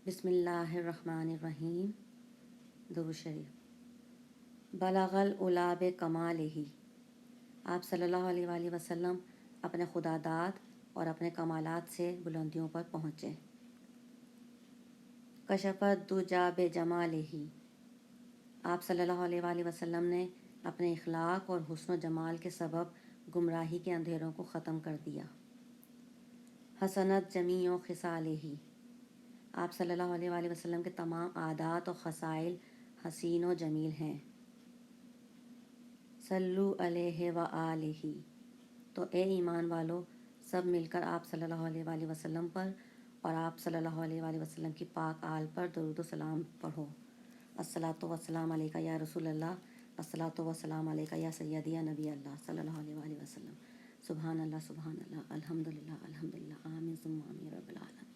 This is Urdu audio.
بسم اللہ الرحمن الرحیم۔ درود شریف۔ بلغ العلا بکمالہ، آپ صلی اللہ علیہ وآلہ وسلم اپنے خداداد اور اپنے کمالات سے بلندیوں پر پہنچے۔ کشف الدجی بجمالہ، آپ صلی اللہ علیہ وآلہ وسلم نے اپنے اخلاق اور حسن و جمال کے سبب گمراہی کے اندھیروں کو ختم کر دیا۔ حسنت جمیع خصالہ، آپ صلی اللہ علیہ وآلہ وسلم کے تمام عادات و خصائل حسین و جمیل ہیں۔ صلو علیہ وآلہ، تو اے ایمان والو سب مل کر آپ صلی اللہ علیہ وآلہ وسلم پر اور آپ صلی اللہ علیہ وآلہ وسلم کی پاک آل پر درود و سلام پڑھو۔ الصلاۃ والسلام علیکہ یا رسول اللہ، الصلاۃ والسلام علیکہ یا سیدی یا نبی اللہ صلی اللہ علیہ وآلہ وسلم۔ سبحان اللہ، الحمدللہ، آمین ثم آمین رب العالمین۔